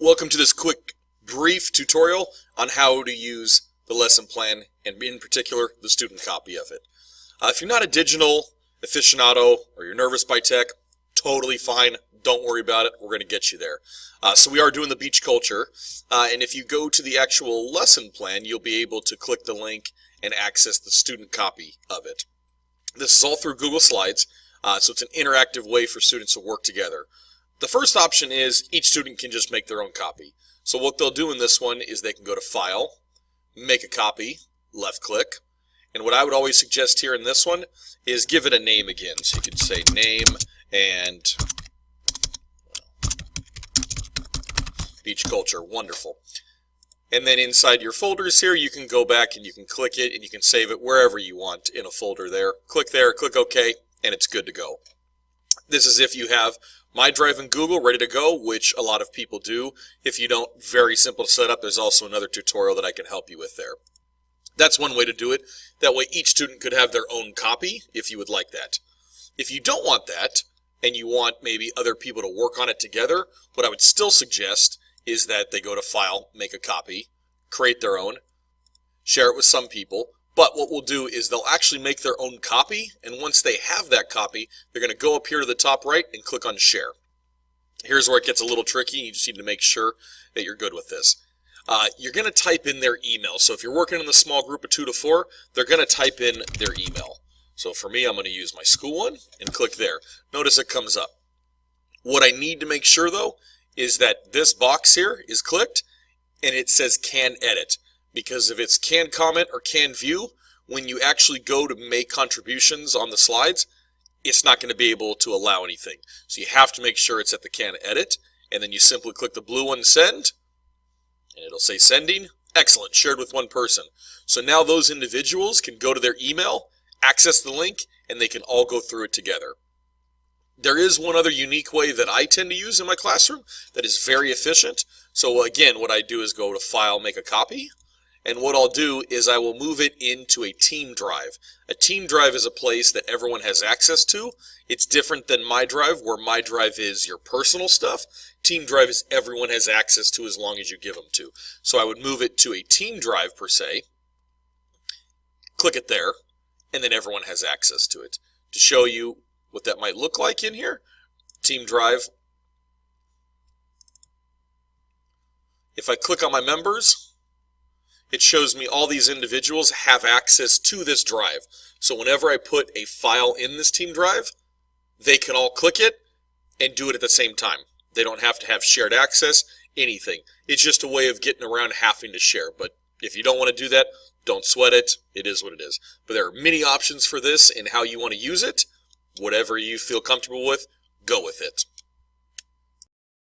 Welcome to this quick, brief tutorial on how to use the lesson plan, and in particular, the student copy of it. If you're not a digital aficionado or you're nervous by tech, totally fine. Don't worry about it. We're going to get you there. So we are doing the beach culture, and if you go to the actual lesson plan, you'll be able to click the link and access the student copy of it. This is all through Google Slides, so it's an interactive way for students to work together. The first option is each student can just make their own copy. So what they'll do in this one is they can go to File, Make a Copy, left click, and what I would always suggest here in this one is give it a name again. So you could say name and beach culture. Wonderful. And then inside your folders here, you can go back and you can click it and you can save it wherever you want in a folder there. Click there, click OK, and it's good to go. This is if you have My Drive in Google ready to go, which a lot of people do. If you don't, very simple to set up. There's also another tutorial that I can help you with there. That's one way to do it. That way each student could have their own copy if you would like that. If you don't want that, and you want maybe other people to work on it together, what I would still suggest is that they go to File, Make a Copy, create their own, share it with some people. But what we'll do is they'll actually make their own copy, and once they have that copy, they're going to go up here to the top right and click on Share. Here's where it gets a little tricky. You just need to make sure that you're good with this. You're going to type in their email. So if you're working in the small group of 2 to 4, they're going to type in their email. So for me, I'm going to use my school one and click there. Notice it comes up. What I need to make sure, though, is that this box here is clicked and it says Can Edit. Because if it's Can Comment or Can View, when you actually go to make contributions on the slides, it's not going to be able to allow anything. So you have to make sure it's at the Can Edit, and then you simply click the blue one, Send, and it'll say Sending. Excellent, shared with one person. So now those individuals can go to their email, access the link, and they can all go through it together. There is one other unique way that I tend to use in my classroom that is very efficient. So again, what I do is go to File, Make a Copy. And what I'll do is I will move it into a team drive. A team drive is a place that everyone has access to. It's different than My Drive, where My Drive is your personal stuff. Team drive is everyone has access to as long as you give them to. So I would move it to a team drive per se, click it there, and then everyone has access to it. To show you what that might look like in here, team drive. If I click on my members, it shows me all these individuals have access to this drive. So whenever I put a file in this team drive, they can all click it and do it at the same time. They don't have to have shared access, anything. It's just a way of getting around having to share. But if you don't want to do that, don't sweat it. It is what it is. But there are many options for this and how you want to use it. Whatever you feel comfortable with, go with it.